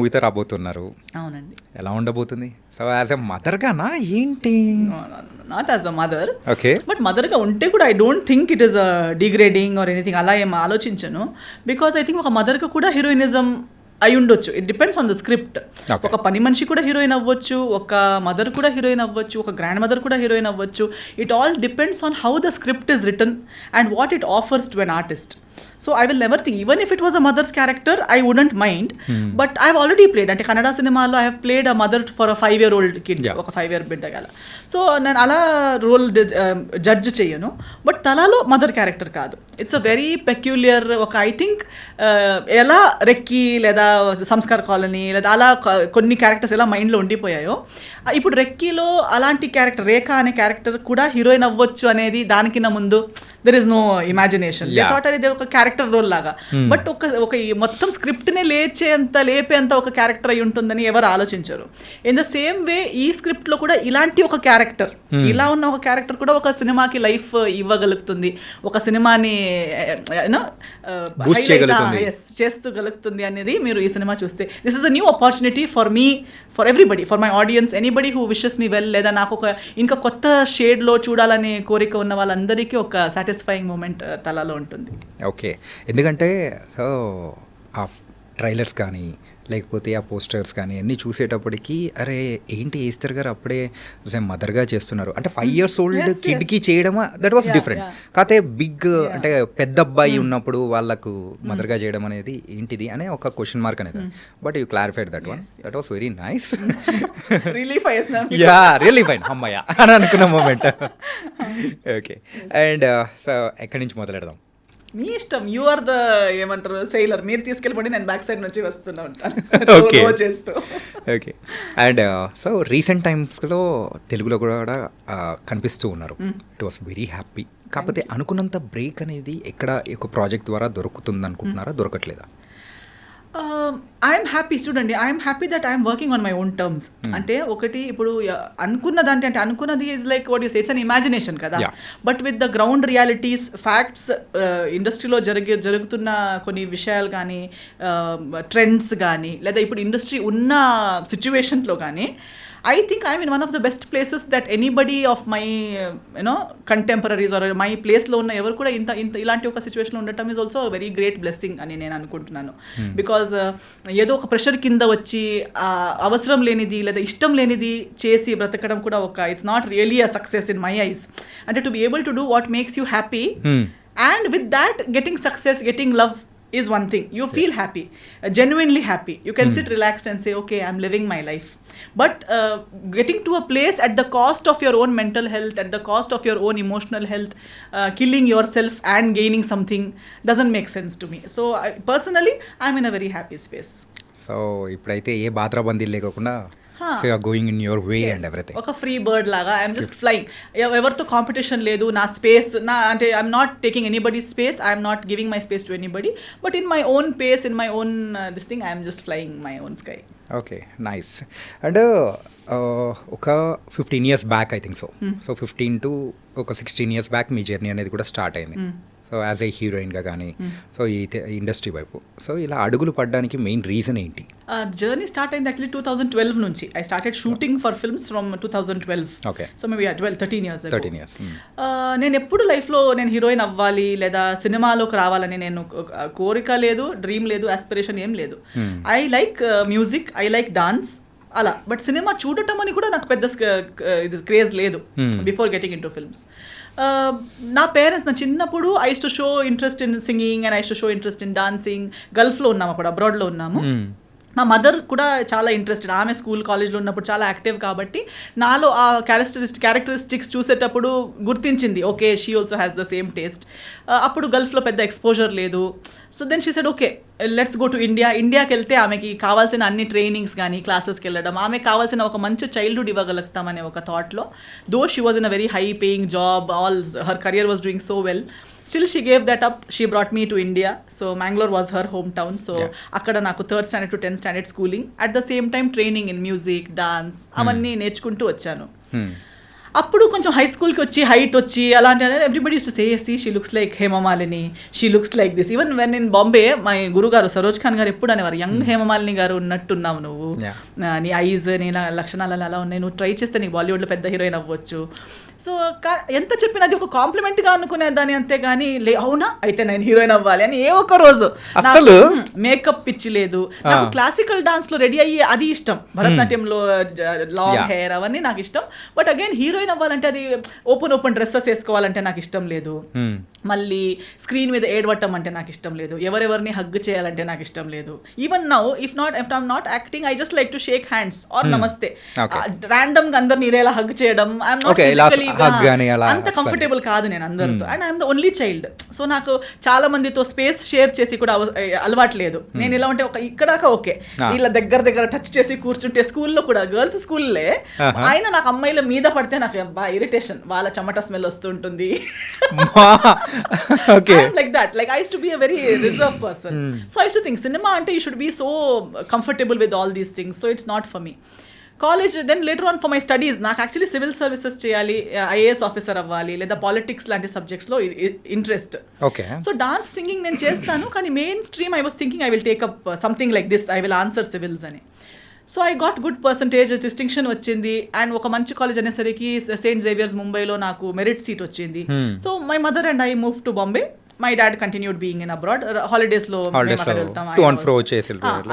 మూవీతో రాబోతున్నారు. అవునండి. ఎలా ఉండబోతుంది? సో యాజ్ ఎ మదర్గానా ఏంటి? Not as a mother, okay. But మదర్గా ఉంటే కూడా I don't think it is degrading or anything, అలా ఏం ఆలోచించను. బికాస్ ఐ థింక్ ఒక మదర్గా కూడా హీరోయినిజం అయి ఉండొచ్చు. It depends on the script. ఒక పని మనిషి కూడా హీరోయిన్ అవ్వచ్చు, ఒక మదర్ కూడా హీరోయిన్ అవ్వచ్చు, ఒక గ్రాండ్ మదర్ కూడా హీరోయిన్ అవ్వచ్చు. It all depends on how the script is return and what it offers to an artist. So I will never think, even if it was a mother's character, I wouldn't mind. But I've already played, అంటే కన్నడ సినిమాలో I have played a mother for a 5-year-old kid, ఒక 5-year బిడ్డ గల. So నేను అలా role judge చేయను. But తలాలో mother character కాదు. It's a very peculiar, ఒక ఐ థింక్ ఎలా రెక్కీ లేదా సంస్కార్ కాలనీ లేదా అలా కొన్ని క్యారెక్టర్స్ ఎలా మైండ్లో ఉండిపోయాయో, ఇప్పుడు రెక్కీలో అలాంటి క్యారెక్టర్ రేఖ అనే క్యారెక్టర్ కూడా హీరోయిన్ అవ్వచ్చు అనేది దానికిన్న ముందు there is no imagination. Thought అనేది ఒక క్యారెక్టర్ రోల్ లాగా. బట్ ఒక మొత్తం స్క్రిప్ట్ని లేపేంత ఒక క్యారెక్టర్ అయి ఉంటుందని ఎవరు ఆలోచించరు. ఇన్ ద సేమ్ వే ఈ స్క్రిప్ట్లో కూడా ఇలాంటి ఒక క్యారెక్టర్, ఇలా ఉన్న ఒక క్యారెక్టర్ కూడా ఒక సినిమాకి లైఫ్ ఇవ్వగలుగుతుంది, ఒక సినిమాని చేస్తూగలుగుతుంది అనేది మీరు ఈ సినిమా చూస్తే, this is a new opportunity for me, for everybody, for my audience, anybody who wishes me well, లేదా నాకు ఒక ఇంకా కొత్త షేడ్లో చూడాలనే కోరిక ఉన్న వాళ్ళందరికీ ఒక సాటిస్ఫైయింగ్ మూమెంట్ తలలో ఉంటుంది. ఓకే. ఎందుకంటే సో ఆ ట్రైలర్స్ కానీ లేకపోతే ఆ పోస్టర్స్ కానీ అన్నీ చూసేటప్పటికి అరే ఏంటి ఈస్తర్ గారు అప్పుడే మదర్గా చేస్తున్నారు అంటే 5 years old కిడ్కి చేయడం దట్ వాస్ డిఫరెంట్. కాకపోతే బిగ్ అంటే పెద్ద అబ్బాయి ఉన్నప్పుడు వాళ్ళకు మదర్గా చేయడం అనేది ఏంటిది అనే ఒక క్వశ్చన్ మార్క్ అనేది. But you clarified that one, that was very nice. Really fine అమ్మయ్య అని అనుకున్న మూమెంట్. ఓకే. అండ్ సో ఎక్కడి నుంచి మొదలెడదాం? మీ ఇష్టం, యూ ఆర్ ద ఏమంటారు సెయిలర్, మీరు తీసుకెళ్ళిపోండి, నేను బ్యాక్ సైడ్ నుంచి వస్తూనే ఉంటాను చేస్తూ. ఓకే. అండ్ సో రీసెంట్ టైమ్స్లో తెలుగులో కూడా కనిపిస్తూ ఉన్నారు. It was very happy. కాకపోతే అనుకున్నంత బ్రేక్ అనేది ఎక్కడ ఒక ప్రాజెక్ట్ ద్వారా దొరుకుతుంది అనుకుంటున్నారా, దొరకట్లేదా? ఐఎమ్ హ్యాపీ, చూడండి, I'm happy that I'm working on my own terms. అంటే ఒకటి ఇప్పుడు అనుకున్నదంటే, అంటే అనుకున్నది is like what you say, it's an imagination కదా. But with the ground realities, facts, ఇండస్ట్రీలో జరుగుతున్న కొన్ని విషయాలు కానీ, ట్రెండ్స్ కానీ, లేదా ఇప్పుడు ఇండస్ట్రీ ఉన్న సిచ్యువేషన్లో కానీ, I think I'm in one of the best places that anybody of my contemporaries or my place లో ఉన్న ఎవరు కూడా ఇంత ఇలాంటి ఒక సిచ్యువేషన్లో ఉండటం is also very great blessing అని నేను అనుకుంటున్నాను. బికాజ్ ఏదో ఒక ప్రెషర్ కింద వచ్చి అవసరం లేనిది లేదా ఇష్టం లేనిది చేసి బ్రతకడం కూడా ఒక it's not really a success in my eyes. అంటే to be able to do what makes you happy and with that getting success, getting love is one thing. You feel happy, genuinely happy. You can sit relaxed and say, okay, I'm living my life. But getting to a place at the cost of your own mental health, at the cost of your own emotional health, killing yourself and gaining something doesn't make sense to me. So personally, I'm in a very happy space. So ఇప్పుడైతే ఏ బాత్రబందీ లేకుండా so you are going in your way and everything. ఒక free bird లాగా I'm just flying. ఎవరితో competition లేదు. నా space అంటే I'm not taking anybody space, I'm not giving my space to anybody, but in my own pace, in my own this thing, I'm just flying my own sky. Okay, nice. And ఒక 15 years back I think so 15 to ఒక 16 years back మీ journey అనేది కూడా start అయింది. So as a హీరోయిన్గా కానీ so ఈ industry వైపు so ఇలా అడుగులు పడడానికి మెయిన్ రీజన్ ఏంటి? జర్నీ స్టార్ట్ అయింది యాక్చువల్లీ 2012 నుంచి. I started shooting for films from 2012. Okay. So maybe 13 years. నేను ఎప్పుడు లైఫ్లో నేను హీరోయిన్ అవ్వాలి లేదా సినిమాలోకి రావాలని నేను కోరిక లేదు, డ్రీమ్ లేదు, ఆస్పిరేషన్ ఏం లేదు. I like music, I like dance అలా. బట్ సినిమా చూడటం అని కూడా నాకు పెద్ద ఇది క్రేజ్ లేదు before getting into films. నా పేరెంట్స్ నా చిన్నప్పుడు I used to show interest in singing and I used to show interest in dancing. గల్ఫ్లో ఉన్నాము, అప్పుడు అబ్రాడ్లో ఉన్నాము. మా మదర్ కూడా చాలా ఇంట్రెస్టెడ్, ఆమె స్కూల్ కాలేజ్లో ఉన్నప్పుడు చాలా యాక్టివ్ కాబట్టి నాలో ఆ క్యారెక్టరిస్టిక్స్ చూసేటప్పుడు గుర్తించింది, okay she also has the same taste. అప్పుడు గల్ఫ్లో పెద్ద ఎక్స్పోజర్ లేదు. So then she said okay let's go to India. ఇండియాకి వెళ్తే ఆమెకి కావాల్సిన అన్ని ట్రైనింగ్స్ కానీ క్లాసెస్కి వెళ్ళడం, ఆమెకు కావాల్సిన ఒక మంచి చైల్డ్హుడ్ ఇవ్వగలుగుతామనే ఒక థాట్లో, though she was in a very high paying job, all her career was doing so well, still she gave that up. She brought me to India. So Mangalore was her hometown. So akkada naku 3rd standard to 10th standard schooling, at the same time training in music, dance, avanni నేర్చుకుంటూ వచ్చాను. అప్పుడు కొంచెం high స్కూల్కి వచ్చి height వచ్చి అలాంటి everybody use to say she looks like Hema Malini, she looks like this. Even when in Bombay my గురుగారు సరోజ్ ఖాన్ గారు ఎప్పుడు అనేవారు, యంగ్ హేమమాలిని గారు ఉన్నట్టున్నావు నువ్వు, నీ ఐజ్ నీ లక్షణాలు అలా ఉన్నాయి, నువ్వు ట్రై చేస్తే నీకు బాలీవుడ్లో పెద్ద హీరోయిన్ అవ్వచ్చు. సో ఎంత చెప్పినా అది ఒక కాంప్లిమెంట్గా అనుకునేదాన్ని, అంతేగాని అవునా అయితే నేను హీరోయిన్ అవ్వాలి అని ఏ ఒక్క రోజు అసలు మేకప్ పిచ్చి లేదు. నాకు క్లాసికల్ డాన్స్ లో రెడీ అయ్యి అది ఇష్టం, భరతనాట్యంలో లాంగ్ హెయిర్ అవన్నీ నాకు ఇష్టం. బట్ అగైన్ హీరోయిన్ అవ్వాలంటే అది ఓపెన్ డ్రెస్సెస్ వేసుకోవాలంటే నాకు ఇష్టం లేదు. మళ్ళీ స్క్రీన్ మీద ఏడవటం అంటే నాకు ఇష్టం లేదు. ఎవరెవరిని హగ్ చేయాలంటే నాకు ఇష్టం లేదు. Even now if I'm not acting, I just like to shake hands or namaste. Random గా అందరిని ఇలా హగ్ చేయడం అంత కంఫర్టబుల్ కాదు నేను అందరితో. And I'm the only child. So నాకు చాలా మందితో స్పేస్ షేర్ చేసి కూడా అలవాటు లేదు. నేను ఎలా ఉంటే ఇక్కడాక ఓకే, వీళ్ళ దగ్గర టచ్ చేసి కూర్చుంటే స్కూల్లో కూడా గర్ల్స్ స్కూల్లే ఆయన నాకు అమ్మాయిల మీద పడితే నాకు బాగా ఇరిటేషన్, వాళ్ళ చెమట స్మెల్ వస్తుంటుంది. Like that, like I used to be a very reserve person. So I used to think cinema అంటే you should be so comfortable with all these things. So it's not for me. College then later on for my studies నాకు actually civil services చేయాలి, IAS officer అవ్వాలి, లేదా politics లాంటి సబ్జెక్ట్స్లో interest. So dance singing నేను చేస్తాను, కానీ main stream I was thinking I will take up something like this, I will answer civils అని. So I got good percentage, distinction వచ్చింది. అండ్ ఒక మంచి కాలేజ్ అనేసరికి సెయింట్ జేవియర్స్ ముంబైలో నాకు మెరిట్ సీట్ వచ్చింది. So my mother and I move to Bombay. My dad continued being in abroad. హాలిడేస్లో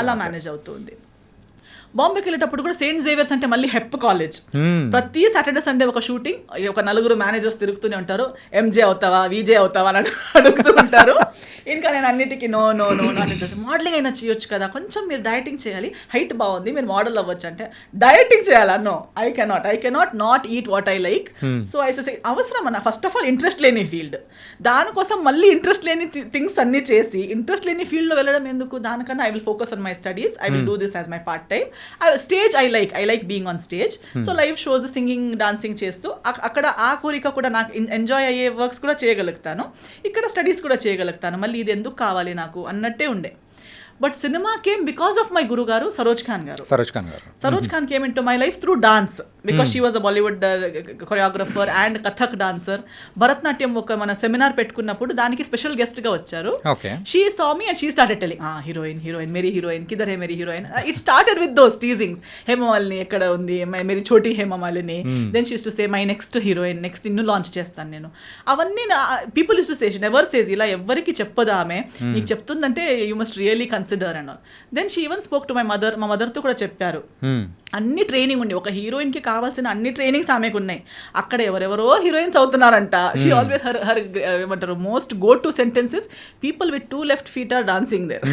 అలా మేనేజ్ అవుతుంది. బాంబేకి వెళ్ళేటప్పుడు కూడా సెయింట్ జేవియర్స్ అంటే మళ్ళీ హెప్ కాలేజ్. ప్రతి సాటర్డే సండే ఒక షూటింగ్, ఒక నలుగురు మేనేజర్స్ తిరుగుతూనే ఉంటారు. ఎంజే అవుతావా, విజే అవుతావా అని అడుగుతూ ఉంటారు. ఇంకా నేను అన్నిటికీ నో నాట్ ఇంట్రెస్ట్. మోడలింగ్ అయినా చేయొచ్చు కదా, కొంచెం మీరు డైటింగ్ చేయాలి, హైట్ బాగుంది, మీరు మోడల్ అవ్వచ్చు అంటే డైటింగ్ చేయాలా? No, I cannot not eat what I like. So I say అవసరం అన్న, ఫస్ట్ ఆఫ్ ఆల్ ఇంట్రెస్ట్ లేని ఫీల్డ్, దానికోసం మళ్ళీ ఇంట్రెస్ట్ లేని థింగ్స్ అన్ని చేసి ఇంట్రెస్ట్ లేని ఫీల్డ్లో వెళ్ళడం ఎందుకు? దానికన్నా I will focus on my studies, I will do this as my part time. Stage I like being on stage. So live shows, singing, dancing చేస్తూ అక్కడ ఆ కోరిక కూడా నాకు ఎంజాయ్ అయ్యే వర్క్స్ కూడా చేయగలుగుతాను, ఇక్కడ స్టడీస్ కూడా చేయగలుగుతాను. మళ్ళీ ఇది ఎందుకు కావాలి నాకు అన్నట్టే ఉండే. But cinema came because of my guru garu Saroj Khan garu. Saroj Khan came into my life through dance, because she was a Bollywood choreographer and Kathak dancer. Bharatanatyam ఒక మన సెమినార్ పెట్టుకున్నప్పుడు దానికి స్పెషల్ గెస్ట్ గా వచ్చారు. She saw me and she started telling heroine మేరీ heroine, కిధర్ హే మేరీ heroine. It started with those teasings, Hemamalini ఎక్కడ ఉంది, మేరీ చోటీ Hemamalini. Then she use to say my next heroine, next నిన్ను లాంచ్ చేస్తాను నేను. అవన్నీ people use to say, never says, ఇలా ఎవరికి చెప్పదు ఆమె, నీకు చెప్తుందంటే you must really consider and all. Then she even spoke to my mother. మా మదర్తో కూడా చెప్పారు, అన్ని ట్రైనింగ్ ఉంది, ఒక హీరోయిన్ కి కావాల్సిన అన్ని ట్రైనింగ్స్ ఆమెకు ఉన్నాయి. అక్కడ ఎవరెవరో హీరోయిన్స్ అవుతున్నారంట. షీ ఆల్వేస్ హర్ ఏమంటారు most go to sentences, people with 2 left feet are dancing there.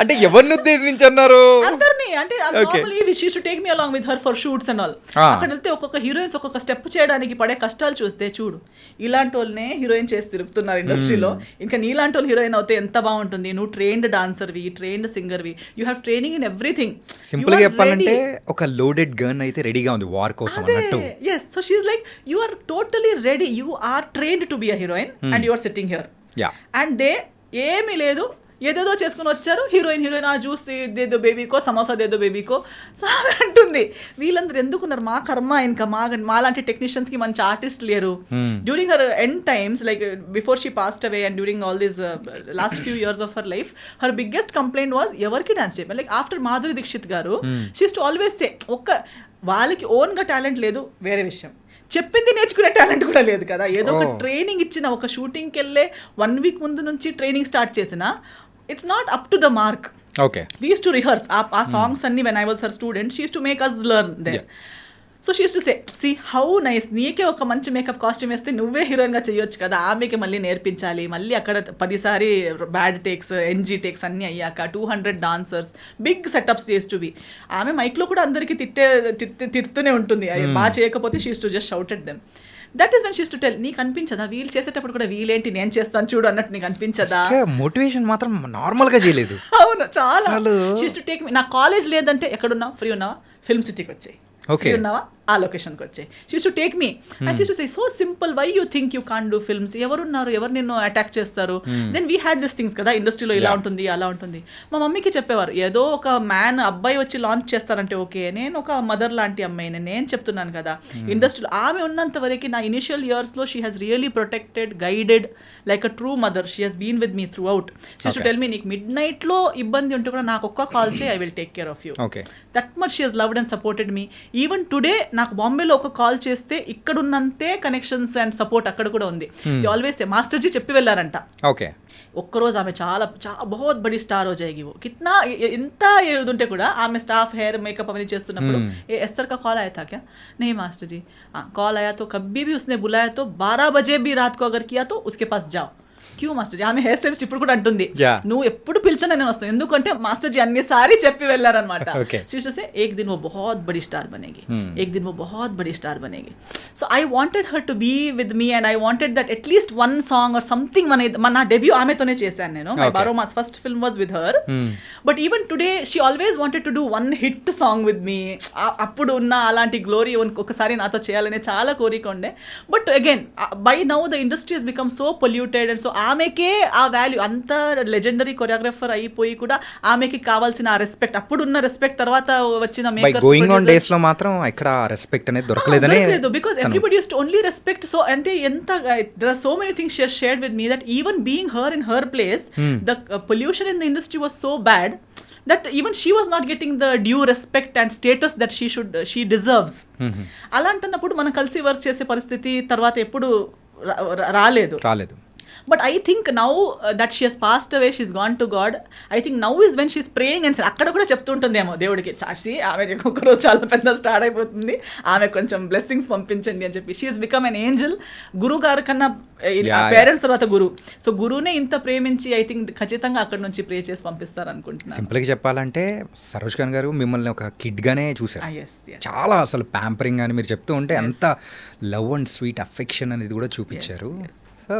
అంటే ఎవరిని ఉద్దేశించి అన్నారు? అందరినీ. అంటే normally she to take me along with her for shoots and all. అక్కడ వెళ్తే ఒక్కొక్క హీరోయిన్స్ ఒక్కొక్క స్టెప్ చేయడానికి పడే కష్టాలు చూస్తే, చూడు ఇలాంటి వాళ్ళనే హీరోయిన్ చేసి తిరుగుతున్నారు ఇండస్ట్రీలో, ఇంకా నీలాంటి వాళ్ళు హీరోయిన్ అవుతే ఎంత బాగుంటుంది. నువ్వు ట్రైన్డ్ డాన్సర్వి, ట్రైన్డ్ సింగర్వి, you have training in everything. Simple గా చెప్పాలంటే ఒక లోడెడ్ గన్ అయితే రెడీగా ఉంది వార్ కోసం అన్నట్టు. yes, so she's like, you are totally ready, you are trained to be a heroine and you are sitting here. And they ఏమీ లేదు, ఏదేదో చేసుకుని వచ్చారు. హీరోయిన్ ఆ జ్యూస్ దేదో బేబీకో, సమోసా దేదో బేబీకో అంటుంది. వీళ్ళందరూ ఎందుకున్నారు? మా కర్మ. ఇంకా మాలాంటి టెక్నీషియన్స్కి మంచి ఆర్టిస్ట్ లేరు. During her end times, like before she passed away and during all these last few years of her life, her biggest complaint was ఎవరికి డాన్స్ చేయమని. లైక్ ఆఫ్టర్ మాధురి దీక్షిత్ గారు, she use to always say, వాళ్ళకి ఓన్గా talent లేదు వేరే విషయం, చెప్పింది నేర్చుకునే టాలెంట్ కూడా లేదు కదా. ఏదో ఒక ట్రైనింగ్ ఇచ్చిన, ఒక షూటింగ్కి వెళ్ళే 1 week ముందు నుంచి ట్రైనింగ్ స్టార్ట్ చేసిన, it's not up to the mark. We use to rehearse ఆ సాంగ్స్ అన్ని. When I was her student, she use to make us learn there. So she use to say, see how nice, నీకే ఒక మంచి makeup costume వేస్తే నువ్వే హీరోయిన్గా చేయొచ్చు కదా, ఆమెకి మళ్ళీ నేర్పించాలి. మళ్ళీ అక్కడ 10 సారి బ్యాడ్ టేక్స్, ఎన్జీ టేక్స్ అన్నీ అయ్యాక 200 డాన్సర్స్, బిగ్ సెటప్స్ చేస్ టు బి. ఆమె మైక్లో కూడా అందరికీ తిడుతూనే ఉంటుంది, బాగా చేయకపోతే she use to just shout at them. That is when she use to tell, నీకు అనిపించదా వీళ్ళు చేసేటప్పుడు కూడా వీళ్ళేంటి నేను చేస్తాను చూడు అన్నట్టు నీకు అనిపించదా? మోటివేషన్ మాత్రం నార్మల్ గా చేయలేదు. అవును, చాలా. షీ యూస్ టు టేక్ మీ. నా కాలేజ్ లేదంటే ఎక్కడున్నావు, ఫ్రీ ఉన్నావా, ఫిల్మ్ సిటీకి వచ్చాయి, ఫ్రీ ఉన్నావా, ఆ లొకేషన్కి వచ్చాయి. She to take me and she to say so simple, why you think you can do films, ఎవరున్నారు, ఎవరు నిన్ను అటాక్ చేస్తారు, then we had this things కదా ఇండస్ట్రీలో ఇలా ఉంటుంది అలా ఉంటుంది. మా మమ్మీకి చెప్పేవారు, ఏదో ఒక అబ్బాయి వచ్చి లాంచ్ చేస్తారంటే ఓకే, నేను ఒక మదర్ లాంటి అమ్మాయిని, నేను చెప్తున్నాను కదా ఇండస్ట్రీలో ఆమె ఉన్నంత వరకు నా ఇనిషియల్ ఇయర్స్లో she has really protected, guided like a true mother. She has been with me throughout. She to tell me, నీకు మిడ్ నైట్లో ఇబ్బంది ఉంటే కూడా నాకు ఒక్క కాల్ చేయి, I will take care of you. That much she has loved and supported me. Even today నాకు బాంబేలో ఒక కాల్ చేస్తే ఇక్కడున్నంతే కనెక్షన్స్ అండ్ సపోర్ట్ అక్కడ కూడా ఉంది. ఆల్వేస్ మాస్టర్జీ చెప్పి వెళ్ళారంట, ఓకే ఒక్కరోజు ఆమె చాలా బహుత్ బడి స్టార్ హో జాయేగి వో, కిత్నా ఎంత ఏది ఉంటే కూడా ఆమె స్టాఫ్ హెయిర్ మేకప్ అవన్నీ చేస్తున్నప్పుడు ఏ ఎస్తర్ కా కాల్ ఆయా థా క్యా, नहीं मास्टर जी कॉल आया तो कभी भी उसने बुलाया तो 12 बजे भी रात को अगर किया तो उसके पास जाओ. క్యూ మాస్టర్ జీ, ఆమె హెయిర్ స్టైలిస్ట్ ఇప్పుడు కూడా అంటుంది, నువ్వు ఎప్పుడు పిలిచినా నేను వస్తాను, ఎందుకంటే మాస్టర్ జీ అన్నిసారి చెప్పి వెళ్ళారనమాట. శిష్యసే ఏక్ దిన్ वो बहुत बड़ी स्टार बनेगी, एक दिन वो बहुत बड़ी स्टार बनेगी. So I wanted her to be with me and I wanted that at least one song or something. నా డెబ్యూ ఆమెతోనే చేశాను నేను. మై బారో మాస్ first film was with her. But even today she always wanted to do one hit song with me. అప్పుడు ఉన్న అలాంటి glory ఒకసారి నాతో చేయాలనే చాలా కోరిక ఉండే. But again by now the industry has become so polluted and so ఆమెకే ఆ వాల్యూ, అంత లెజెండరీ కొరియోగ్రాఫర్ అయిపోయి కూడా ఆమెకి కావాల్సిన ఆ రెస్పెక్ట్, అప్పుడున్న రెస్పెక్ట్ తర్వాత వచ్చిన మేకర్స్ గోయింగ్ ఆన్ డేస్ లో మాత్రం ఇక్కడ రెస్పెక్ట్ అనేది దొరకలేదనే, because everybody use to only respect. So అంటే ఎంత there are so many things she has shared with me that even being her in her place the pollution in the industry was so bad that even she was not getting the due respect and status that she deserves. అలాంటన్నప్పుడు మనం కలిసి work చేసే పరిస్థితి తర్వాత ఎప్పుడు రాలేదు. But I think now that she has passed away, she's gone to God. I think now is when she's praying and అక్కడ కూడా చెప్తుంటుందేమో దేవుడికి, చాచి ఆమె ఒక్కరోజు చాలా పెద్ద స్టార్ట్ అయిపోతుంది, ఆమె కొంచెం బ్లెస్సింగ్స్ పంపించండి అని చెప్పి. She has become an Angel. గురువు గారు కన్నా పేరెంట్స్ తర్వాత గురువు. సో గురువునే ఇంత ప్రేమించి ఐ థింక్ ఖచ్చితంగా అక్కడ నుంచి ప్రే చేసి పంపిస్తారు అనుకుంటున్నాను. సింపుల్గా చెప్పాలంటే సరోజ్ ఖాన్ గారు మిమ్మల్ని ఒక కిడ్ గానే చూసారు. చాలా అసలు ప్యాంపరింగ్ అని మీరు చెప్తూ ఉంటే అంత లవ్ అండ్ స్వీట్ అఫెక్షన్ అనేది కూడా చూపించారు. సో